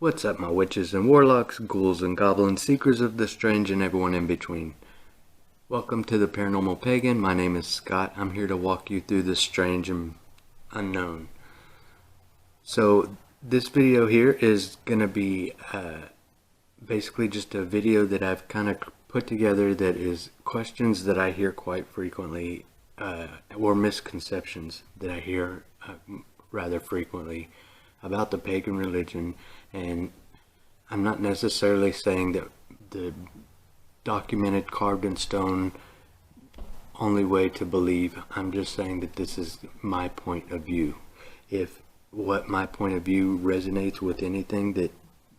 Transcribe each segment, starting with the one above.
What's up, my witches and warlocks, ghouls and goblins, seekers of the strange, and everyone in between? Welcome to the Paranormal Pagan. My name is Scott. I'm here to walk you through the strange and unknown. So this video here is going to be basically just a video that I've kind of put together that is questions that I hear quite frequently, or misconceptions that I hear rather frequently about the pagan religion. And I'm not necessarily saying that the documented, carved in stone only way to believe. I'm just saying that this is my point of view. If what my point of view resonates with anything that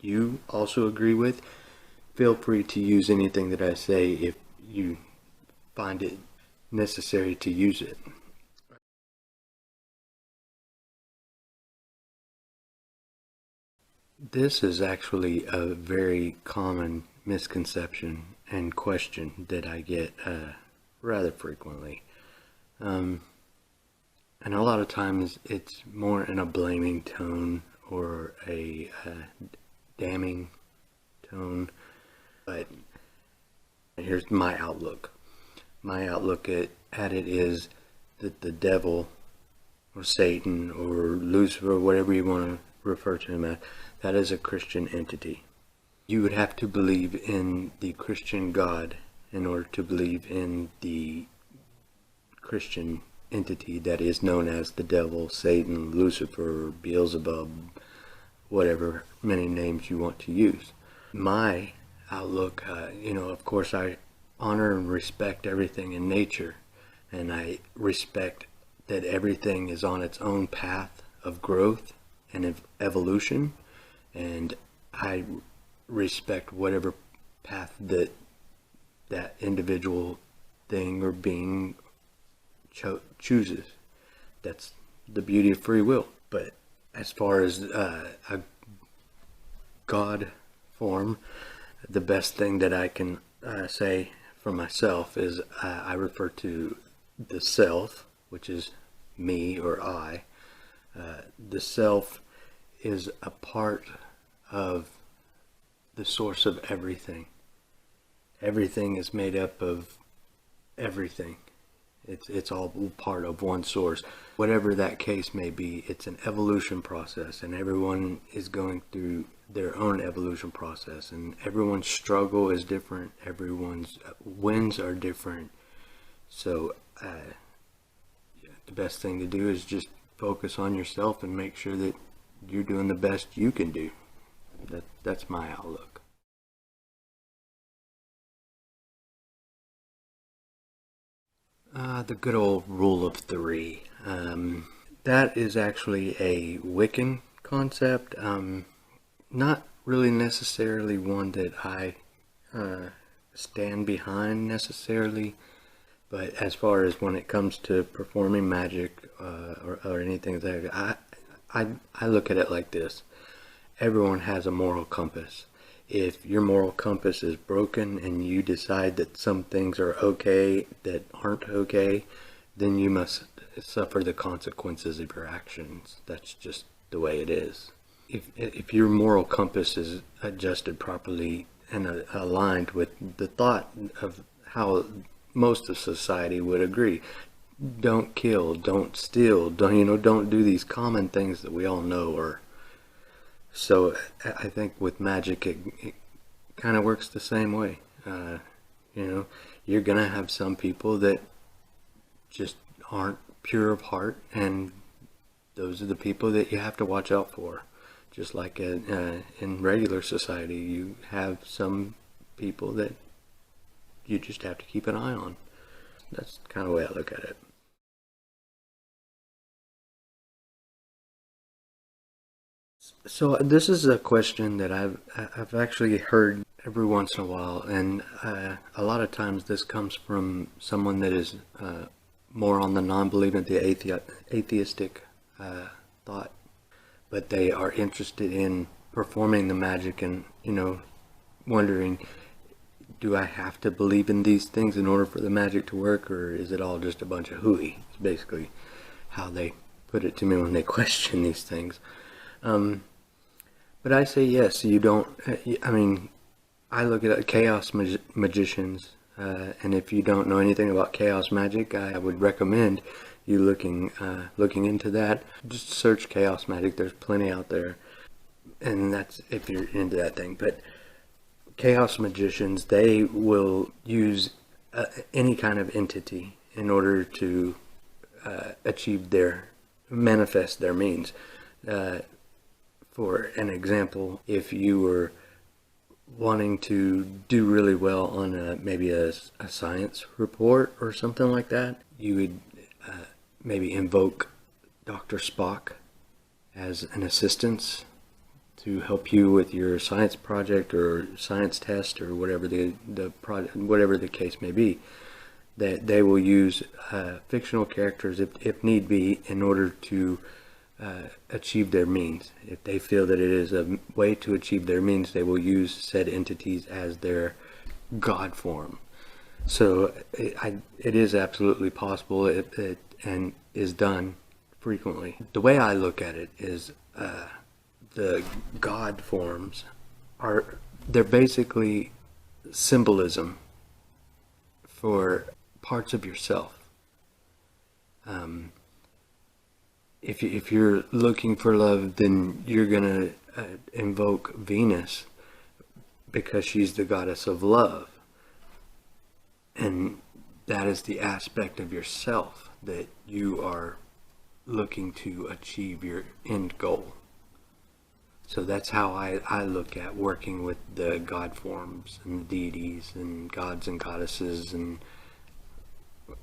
you also agree with, feel free to use anything that I say if you find it necessary to use it. This is actually a very common misconception and question that I get rather frequently. And a lot of times it's more in a blaming tone or a damning tone. But here's my outlook. My outlook at it is that the devil or Satan or Lucifer, or whatever you want to refer to him as, that is a Christian entity. You would have to believe in the Christian God in order to believe in the Christian entity that is known as the devil, Satan, Lucifer, Beelzebub, whatever many names you want to use. My outlook, of course I honor and respect everything in nature, and I respect that everything is on its own path of growth and evolution, and I respect whatever path that individual thing or being chooses. That's the beauty of free will. But as far as a God form, the best thing that I can say for myself is I refer to the self, which is me or I. The self is a part of the source of everything. Everything is made up of everything. It's all part of one source. Whatever that case may be, it's an evolution process, and everyone is going through their own evolution process, and everyone's struggle is different. Everyone's wins are different. So the best thing to do is just focus on yourself and make sure that you're doing the best you can do. That's my outlook. The good old rule of three. That is actually a Wiccan concept. Not really necessarily one that I stand behind necessarily, but as far as when it comes to performing magic or anything like that, I look at it like this. Everyone has a moral compass. If your moral compass is broken and you decide that some things are okay that aren't okay, then you must suffer the consequences of your actions. That's just the way it is. If your moral compass is adjusted properly and aligned with the thought of how most of society would agree, don't kill, don't steal, don't do these common things that we all know are. So I think with magic it kind of works the same way. You're gonna have some people that just aren't pure of heart, and those are the people that you have to watch out for. Just like in regular society, you have some people that you just have to keep an eye on. That's kind of the way I look at it. So this is a question that I've actually heard every once in a while, and a lot of times this comes from someone that is more on the non-believing, the atheistic thought, but they are interested in performing the magic and wondering, do I have to believe in these things in order for the magic to work, or is it all just a bunch of hooey? It's basically how they put it to me when they question these things. But I say yes. You don't. I mean, I look at chaos magicians, and if you don't know anything about chaos magic, I would recommend you looking into that. Just search chaos magic. There's plenty out there, and that's if you're into that thing. But chaos magicians, they will use any kind of entity in order to manifest their means. For an example, if you were wanting to do really well on maybe a science report or something like that, you would maybe invoke Dr. Spock as an assistance to help you with your science project or science test or whatever whatever the case may be. That they will use fictional characters if need be in order to achieve their means. If they feel that it is a way to achieve their means, they will use said entities as their god form. So it is absolutely possible, and is done frequently. The way I look at it is the god forms they're basically symbolism for parts of yourself. If you're looking for love, then you're gonna invoke Venus because she's the goddess of love, and that is the aspect of yourself that you are looking to achieve your end goal. So that's how I look at working with the god forms and the deities and gods and goddesses and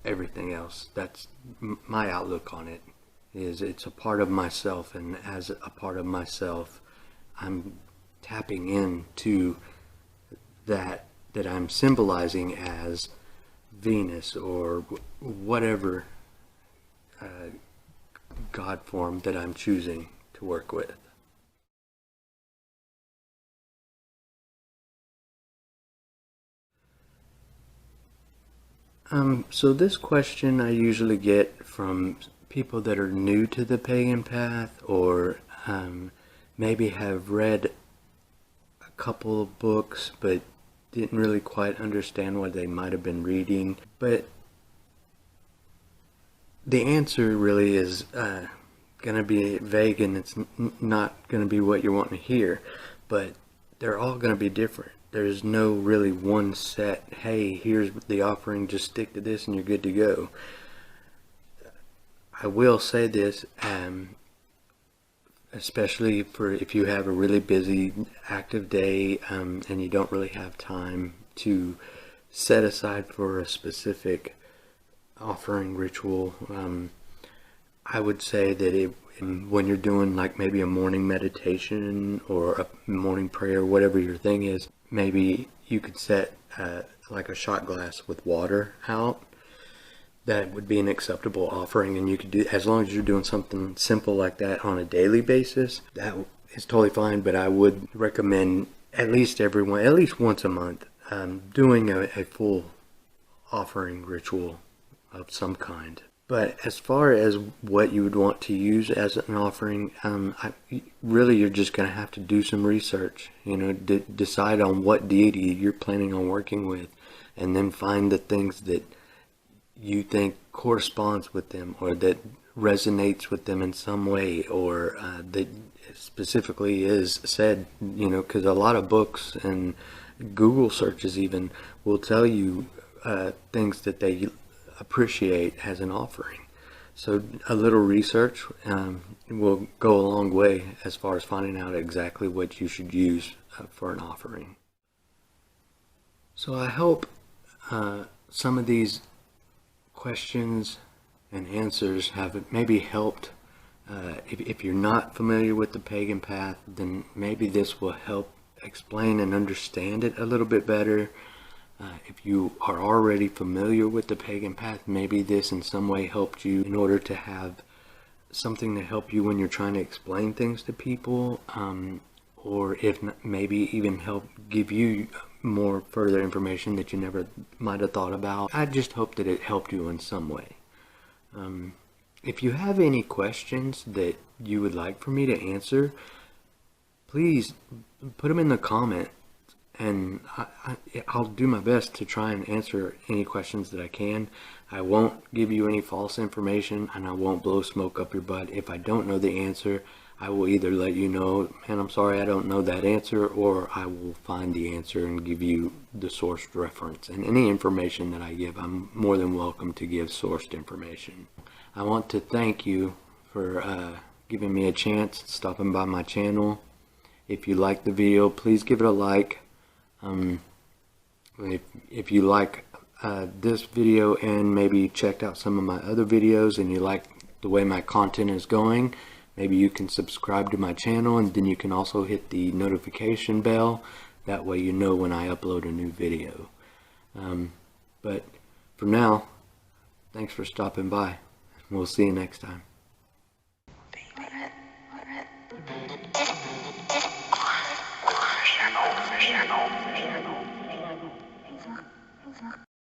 everything else. That's my outlook on it. Is it's a part of myself, and as a part of myself, I'm tapping into that I'm symbolizing as Venus or whatever god form that I'm choosing to work with. So this question I usually get from people that are new to the pagan path, or maybe have read a couple of books but didn't really quite understand what they might have been reading. But the answer really is going to be vague, and it's not going to be what you're wanting to hear, but they're all going to be different. There's no really one set, hey, here's the offering, just stick to this and you're good to go. I will say this, especially for if you have a really busy, active day, and you don't really have time to set aside for a specific offering ritual. I would say that when you're doing like maybe a morning meditation or a morning prayer, whatever your thing is, maybe you could set like a shot glass with water out. That would be an acceptable offering, and you could do, as long as you're doing something simple like that on a daily basis, that is totally fine. But I would recommend at least once a month, doing a full offering ritual of some kind. But as far as what you would want to use as an offering, really you're just going to have to do some research, decide on what deity you're planning on working with, and then find the things that you think corresponds with them, or that resonates with them in some way, or that specifically is said, because a lot of books and Google searches even will tell you things that they appreciate as an offering. So a little research will go a long way as far as finding out exactly what you should use for an offering. So I hope some of these questions and answers have maybe helped. If you're not familiar with the pagan path, then maybe this will help explain and understand it a little bit better. If you are already familiar with the pagan path, maybe this in some way helped you in order to have something to help you when you're trying to explain things to people, or if not, maybe even help give you more further information that you never might have thought about. I just hope that it helped you in some way. If you have any questions that you would like for me to answer, please put them in the comment, and I'll do my best to try and answer any questions that I can. I won't give you any false information, and I won't blow smoke up your butt. If I don't know the answer, I will either let you know, man, I'm sorry I don't know that answer, or I will find the answer and give you the sourced reference. And any information that I give, I'm more than welcome to give sourced information. I want to thank you for giving me a chance, stopping by my channel. If you like the video, please give it a like. If you like this video and maybe checked out some of my other videos and you like the way my content is going, maybe you can subscribe to my channel, and then you can also hit the notification bell. That way you know when I upload a new video. But for now, thanks for stopping by. We'll see you next time. Fish and